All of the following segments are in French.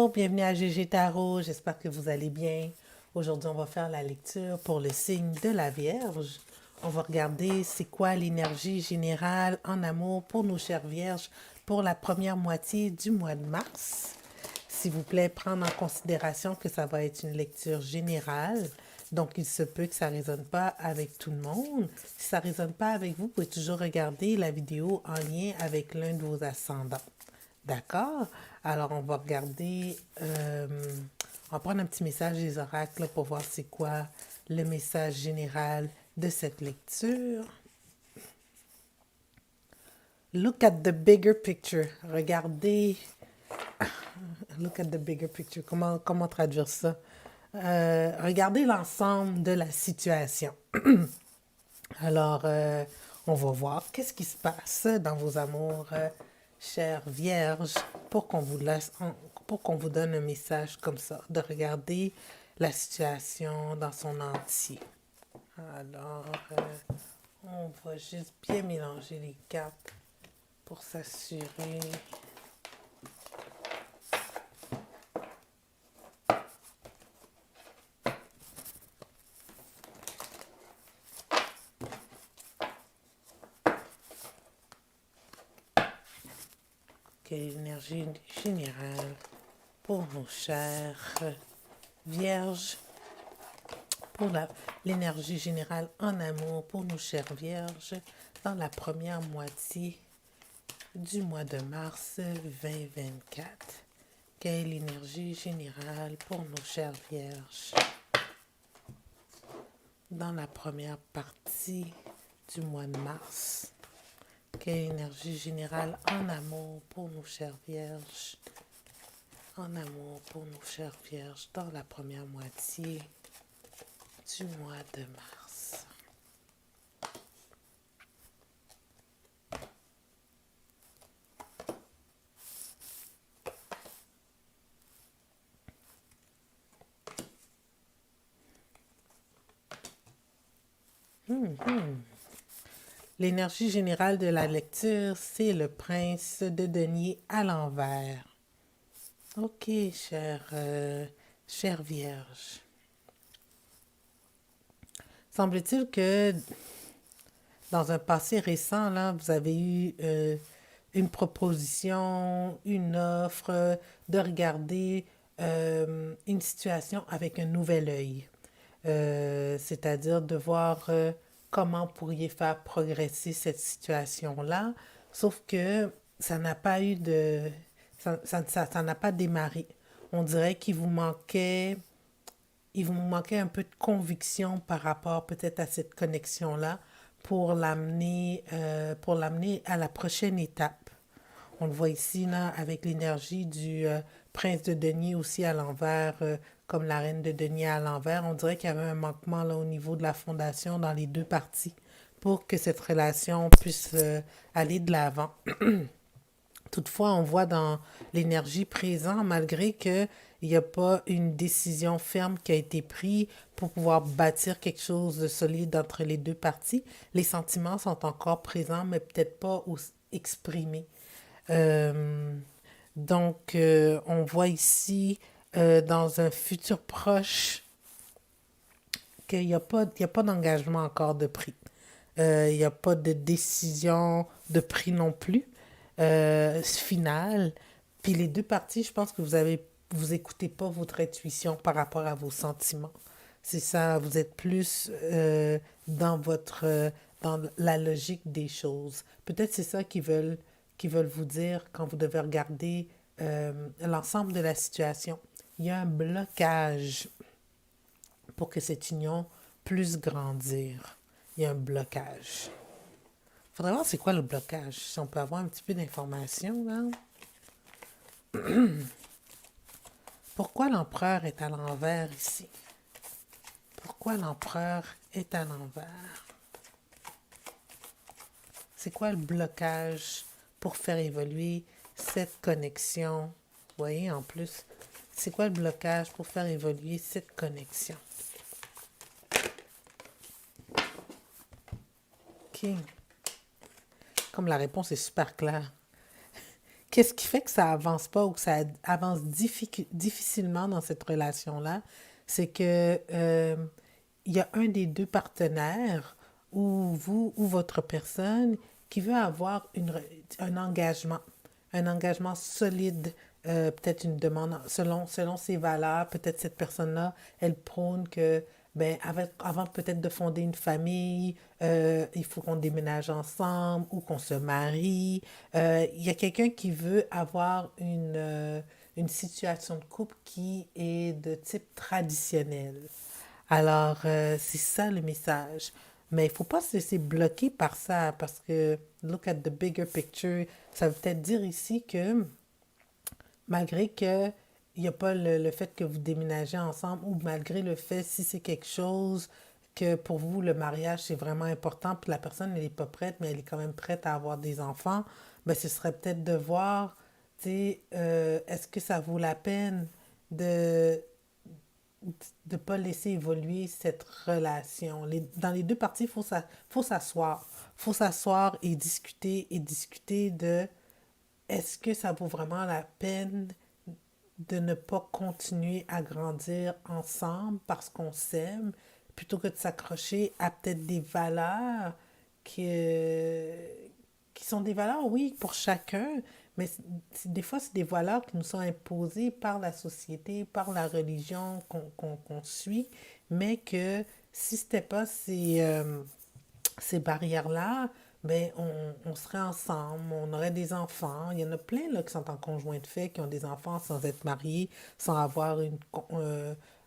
Bonjour, bienvenue à GG Tarot, j'espère que vous allez bien. Aujourd'hui, on va faire la lecture pour le signe de la Vierge. On va regarder c'est quoi l'énergie générale en amour pour nos chères Vierges pour la première moitié du mois de mars. S'il vous plaît, prendre en considération que ça va être une lecture générale. Donc, il se peut que ça ne résonne pas avec tout le monde. Si ça ne résonne pas avec vous, vous pouvez toujours regarder la vidéo en lien avec l'un de vos ascendants. D'accord? Alors, on va regarder, on va prendre un petit message des oracles pour voir c'est quoi le message général de cette lecture. Look at the bigger picture. Regardez, look at the bigger picture. Comment traduire ça? Regardez l'ensemble de la situation. Alors, on va voir qu'est-ce qui se passe dans vos amours, chères vierges, pour qu'on vous pour qu'on vous donne un message comme ça, de regarder la situation dans son entier. Alors, on va juste bien mélanger les cartes pour s'assurer. Quelle énergie générale pour nos chères vierges, pour l'énergie générale en amour pour nos chères vierges dans la première moitié du mois de mars 2024. Quelle est l'énergie générale pour nos chères vierges dans la première partie du mois de mars? Quelle est l'énergie générale en amour pour nos chères vierges? En amour pour nos chères vierges dans la première moitié du mois de mars. L'énergie générale de la lecture, c'est le prince de denier à l'envers. Ok, chère Vierge. Semble-t-il que dans un passé récent, là, vous avez eu une proposition, une offre de regarder une situation avec un nouvel œil. C'est-à-dire de voir comment vous pourriez faire progresser cette situation-là, sauf que ça n'a pas eu de... ça n'a pas démarré. On dirait il vous manquait un peu de conviction par rapport peut-être à cette connexion-là pour l'amener à la prochaine étape. On le voit ici là, avec l'énergie du prince de denier aussi à l'envers, comme la reine de denier à l'envers. On dirait qu'il y avait un manquement là, au niveau de la fondation dans les deux parties pour que cette relation puisse aller de l'avant. Toutefois, on voit dans l'énergie présente, malgré qu'il n'y a pas une décision ferme qui a été prise pour pouvoir bâtir quelque chose de solide entre les deux parties, les sentiments sont encore présents, mais peut-être pas exprimés. Euh, on voit ici, dans un futur proche, qu'il n'y a pas d'engagement encore de prix. Il n'y a pas de décision de prix non plus, finale. Puis les deux parties, je pense que vous écoutez pas votre intuition par rapport à vos sentiments. C'est ça, vous êtes plus dans la logique des choses. Peut-être c'est ça qu'ils veulent vous dire quand vous devez regarder l'ensemble de la situation. Il y a un blocage pour que cette union puisse grandir. Il y a un blocage. Il faudrait voir c'est quoi le blocage. Si on peut avoir un petit peu d'informations, là. Pourquoi l'empereur est à l'envers ici? Pourquoi l'empereur est à l'envers? C'est quoi le blocage pour faire évoluer cette connexion? Vous voyez, en plus, c'est quoi le blocage pour faire évoluer cette connexion? OK. Comme la réponse est super claire. qu'est-ce qui fait que ça avance pas ou que ça avance difficilement dans cette relation-là? C'est que il y a un des deux partenaires ou vous ou votre personne qui veut avoir un engagement solide, peut-être une demande selon ses valeurs. Peut-être cette personne-là, elle prône que ben, avant peut-être de fonder une famille, il faut qu'on déménage ensemble ou qu'on se marie. Il y a quelqu'un qui veut avoir une situation de couple qui est de type traditionnel. Alors, c'est ça le message. Mais il ne faut pas se laisser bloquer par ça parce que look at the bigger picture, ça veut peut-être dire ici que malgré que il n'y a pas le fait que vous déménagez ensemble ou malgré le fait si c'est quelque chose que pour vous le mariage c'est vraiment important puis la personne elle n'est pas prête mais elle est quand même prête à avoir des enfants, ben ce serait peut-être de voir, tu sais, est-ce que ça vaut la peine de de pas laisser évoluer cette relation. Dans les deux parties, faut s'asseoir. Faut s'asseoir et discuter de est-ce que ça vaut vraiment la peine de ne pas continuer à grandir ensemble parce qu'on s'aime, plutôt que de s'accrocher à peut-être des valeurs qui, qui sont des valeurs, oui, pour chacun, mais des fois, c'est des valeurs qui nous sont imposées par la société, par la religion qu'on suit, mais que si c'était pas ces barrières-là, ben on serait ensemble, on aurait des enfants. Il y en a plein là, qui sont en conjoint de fait, qui ont des enfants sans être mariés, sans avoir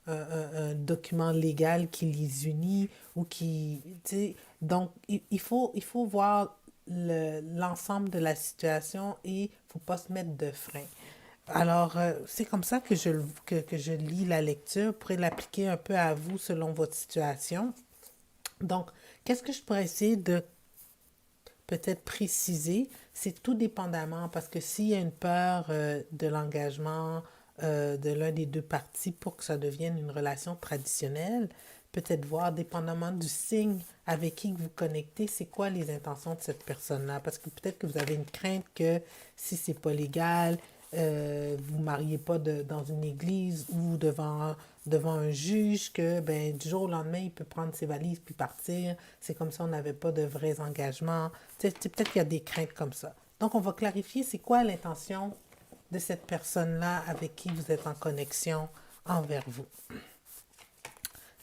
un document légal qui les unit ou qui, tu sais, donc il faut voir l'ensemble de la situation et il ne faut pas se mettre de frein. Alors, c'est comme ça que je lis la lecture. Vous pourrez l'appliquer un peu à vous selon votre situation. Donc, qu'est-ce que je pourrais essayer de peut-être préciser? C'est tout dépendamment, parce que s'il y a une peur de l'engagement de l'un des deux parties pour que ça devienne une relation traditionnelle, peut-être voir, dépendamment du signe avec qui vous connectez, c'est quoi les intentions de cette personne-là. Parce que peut-être que vous avez une crainte que si c'est pas légal, vous ne mariez pas dans une église ou devant un juge, que ben, du jour au lendemain, il peut prendre ses valises puis partir. C'est comme ça, on n'avait pas de vrais engagements. Peut-être qu'il y a des craintes comme ça. Donc, on va clarifier c'est quoi l'intention de cette personne-là avec qui vous êtes en connexion envers vous.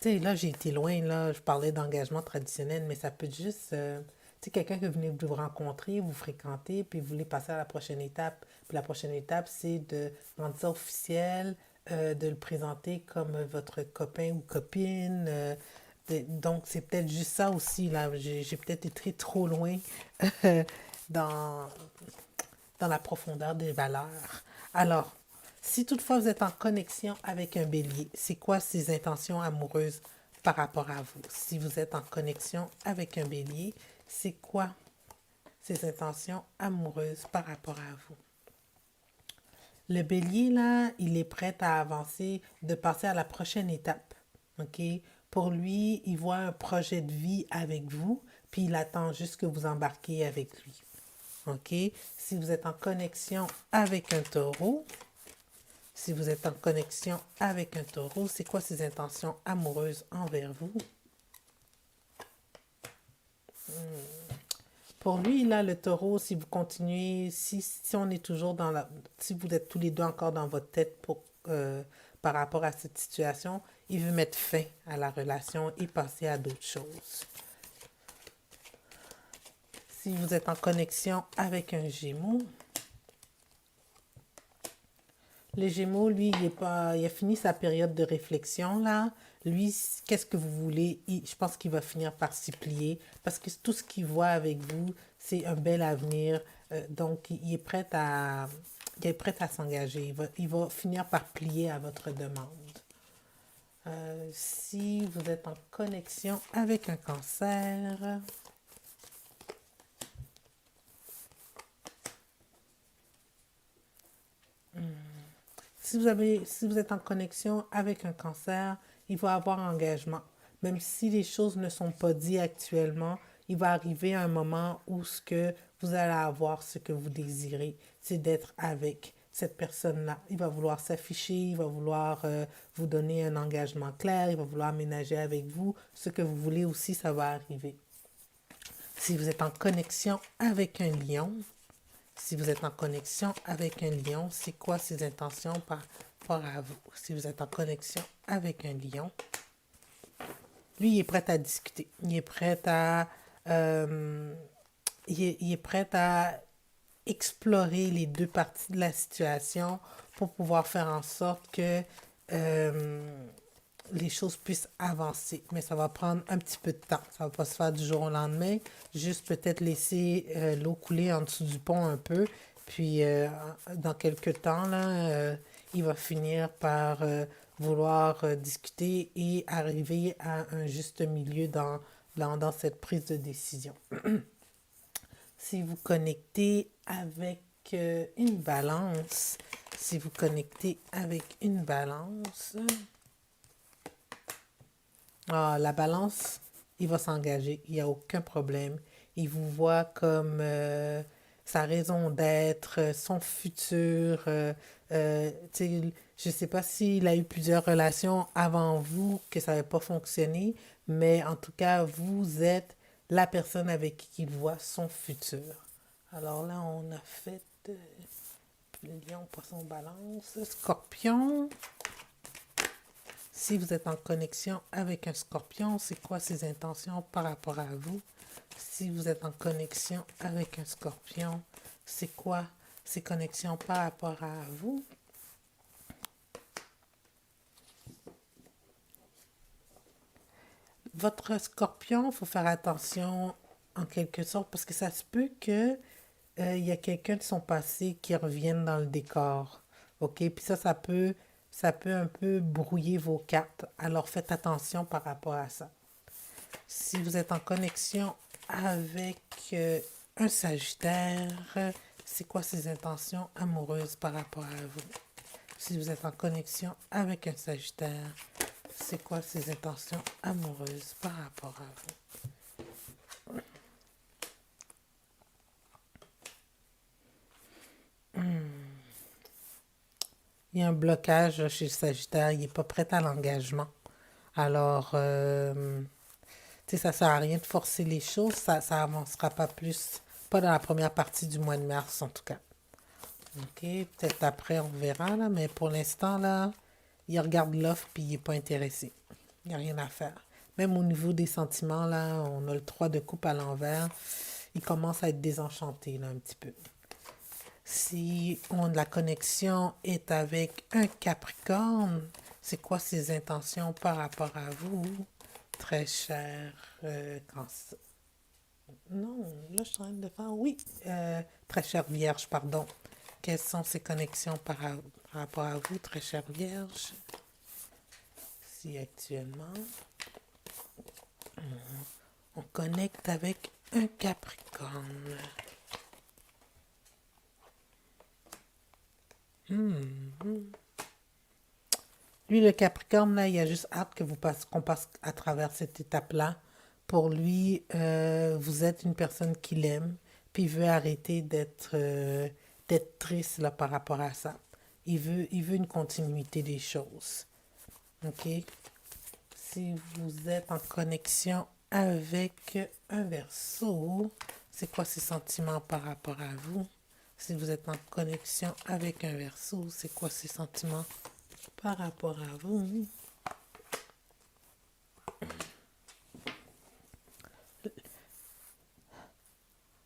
Tu sais, là, j'ai été loin, là, je parlais d'engagement traditionnel, mais ça peut être juste, tu sais, quelqu'un que vous venez de vous rencontrer, vous fréquentez, puis vous voulez passer à la prochaine étape. Puis la prochaine étape, c'est de rendre ça officiel, de le présenter comme votre copain ou copine. Donc, c'est peut-être juste ça aussi, là. J'ai peut-être été trop loin dans, dans la profondeur des valeurs. Alors, si toutefois vous êtes en connexion avec un bélier, c'est quoi ses intentions amoureuses par rapport à vous? Si vous êtes en connexion avec un bélier, c'est quoi ses intentions amoureuses par rapport à vous? Le bélier, là, il est prêt à avancer, de passer à la prochaine étape. OK? Pour lui, il voit un projet de vie avec vous, puis il attend juste que vous embarquiez avec lui. OK? Si vous êtes en connexion avec un taureau, si vous êtes en connexion avec un taureau, c'est quoi ses intentions amoureuses envers vous? Pour lui, là, le taureau, si vous continuez, si on est toujours dans la... Si vous êtes tous les deux encore dans votre tête par rapport à cette situation, il veut mettre fin à la relation et passer à d'autres choses. Si vous êtes en connexion avec un gémeau, le Gémeaux, lui, il a fini sa période de réflexion, là. Lui, qu'est-ce que vous voulez? Je pense qu'il va finir par s'y plier parce que tout ce qu'il voit avec vous, c'est un bel avenir. Donc, il est prêt à s'engager. Il va finir par plier à votre demande. Si vous êtes en connexion avec un cancer, si vous êtes en connexion avec un cancer, il va avoir engagement. Même si les choses ne sont pas dites actuellement, il va arriver un moment où ce que vous allez avoir ce que vous désirez, c'est d'être avec cette personne-là. Il va vouloir s'afficher, il va vouloir vous donner un engagement clair, il va vouloir aménager avec vous. Ce que vous voulez aussi, ça va arriver. Si vous êtes en connexion avec un lion, si vous êtes en connexion avec un lion, c'est quoi ses intentions par rapport à vous? Si vous êtes en connexion avec un lion, lui, il est prêt à discuter. Il est prêt à, il est prêt à explorer les deux parties de la situation pour pouvoir faire en sorte que les choses puissent avancer. Mais ça va prendre un petit peu de temps. Ça ne va pas se faire du jour au lendemain. Juste peut-être laisser l'eau couler en dessous du pont un peu. Puis dans quelques temps, là, il va finir par vouloir discuter et arriver à un juste milieu dans cette prise de décision. Si vous connectez avec une balance, si vous connectez avec une balance, la balance, il va s'engager, il n'y a aucun problème. Il vous voit comme sa raison d'être, son futur. Je ne sais pas s'il a eu plusieurs relations avant vous, que ça n'avait pas fonctionné, mais en tout cas, vous êtes la personne avec qui il voit son futur. Alors là, on a fait lion, poisson, balance, scorpion. Si vous êtes en connexion avec un scorpion, c'est quoi ses intentions par rapport à vous? Si vous êtes en connexion avec un scorpion, c'est quoi ses connexions par rapport à vous? Votre scorpion, il faut faire attention en quelque sorte parce que ça se peut que il y a quelqu'un de son passé qui revienne dans le décor. OK? Puis ça peut un peu brouiller vos cartes. Alors faites attention par rapport à ça. Si vous êtes en connexion avec un Sagittaire, c'est quoi ses intentions amoureuses par rapport à vous? Si vous êtes en connexion avec un Sagittaire, c'est quoi ses intentions amoureuses par rapport à vous? Il y a un blocage chez le Sagittaire, il n'est pas prêt à l'engagement. Alors, tu sais, ça ne sert à rien de forcer les choses, ça avancera pas plus, pas dans la première partie du mois de mars en tout cas. OK, peut-être après on verra, là, mais pour l'instant, là, il regarde l'offre puis il n'est pas intéressé. Il n'y a rien à faire. Même au niveau des sentiments, là, on a le 3 de coupe à l'envers. Il commence à être désenchanté, là, un petit peu. Si la connexion est avec un Capricorne, c'est quoi ses intentions par rapport à vous, très cher Cancer? Non, là je suis en train de faire, oui, très cher Vierge, pardon. Quelles sont ses connexions par rapport à vous, très cher Vierge? Si actuellement, on connecte avec un Capricorne. Lui, le Capricorne, là, il a juste hâte que qu'on passe à travers cette étape-là. Pour lui, vous êtes une personne qu'il aime, puis il veut arrêter d'être triste là, par rapport à ça. Il veut une continuité des choses. OK? Si vous êtes en connexion avec un Verseau, c'est quoi ses sentiments par rapport à vous? Si vous êtes en connexion avec un Verseau, c'est quoi ses sentiments par rapport à vous?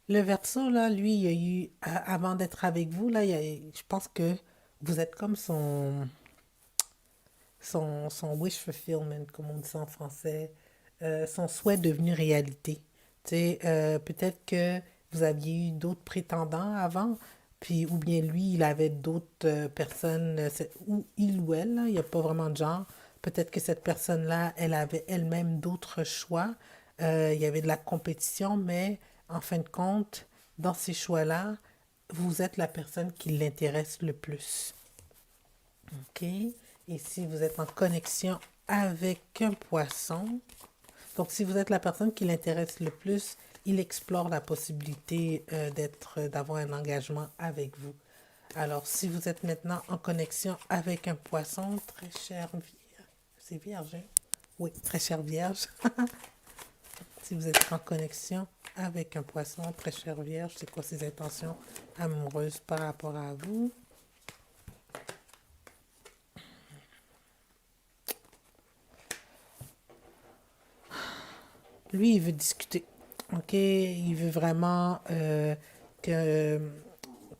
Le Verseau, là, lui, il y a eu, avant d'être avec vous, là, je pense que vous êtes comme son wish fulfillment, comme on dit ça en français, son souhait devenu réalité. Tu sais, peut-être que vous aviez eu d'autres prétendants avant, puis ou bien lui, il avait d'autres personnes, ou il ou elle, là, il n'y a pas vraiment de genre. Peut-être que cette personne-là, elle avait elle-même d'autres choix. Il y avait de la compétition, mais en fin de compte, dans ces choix-là, vous êtes la personne qui l'intéresse le plus. OK? Et si vous êtes en connexion avec un poisson, donc si vous êtes la personne qui l'intéresse le plus, il explore la possibilité d'avoir un engagement avec vous. Alors, si vous êtes maintenant en connexion avec un poisson, très cher vierge, c'est vierge, hein? Oui, très cher vierge. Si vous êtes en connexion avec un poisson, très cher vierge, c'est quoi ses intentions amoureuses par rapport à vous? Lui, il veut discuter. OK? Il veut vraiment que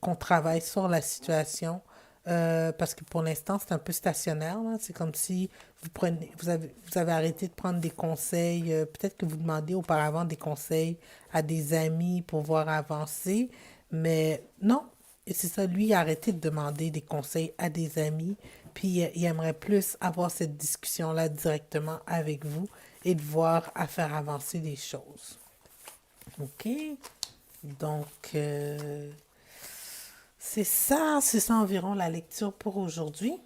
qu'on travaille sur la situation. Parce que pour l'instant, c'est un peu stationnaire, là. C'est comme si vous avez arrêté de prendre des conseils. Peut-être que vous demandez auparavant des conseils à des amis pour voir avancer. Mais non. Et c'est ça, lui, il a arrêté de demander des conseils à des amis. Puis il aimerait plus avoir cette discussion-là directement avec vous et de voir à faire avancer les choses. OK? Donc, c'est ça environ la lecture pour aujourd'hui.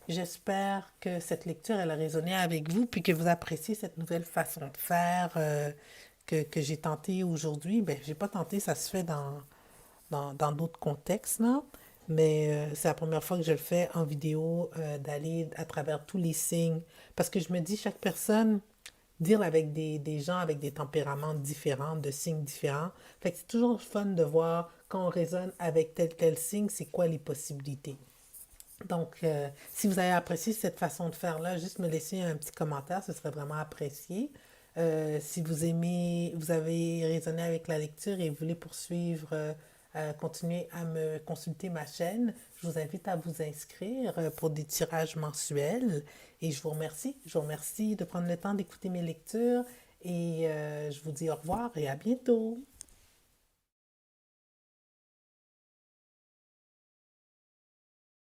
J'espère que cette lecture, elle a résonné avec vous, puis que vous appréciez cette nouvelle façon de faire que j'ai tenté aujourd'hui. Ben, j'ai pas tenté, ça se fait dans d'autres contextes, là. Mais c'est la première fois que je le fais en vidéo, d'aller à travers tous les signes. Parce que je me dis, chaque personne deal avec des gens avec des tempéraments différents, de signes différents. Fait que c'est toujours fun de voir quand on raisonne avec tel signe, c'est quoi les possibilités. Donc, si vous avez apprécié cette façon de faire-là, juste me laisser un petit commentaire, ce serait vraiment apprécié. Si vous aimez, vous avez raisonné avec la lecture et vous voulez poursuivre, continuer à me consulter ma chaîne, je vous invite à vous inscrire pour des tirages mensuels. Et je vous remercie. Je vous remercie de prendre le temps d'écouter mes lectures et je vous dis au revoir et à bientôt.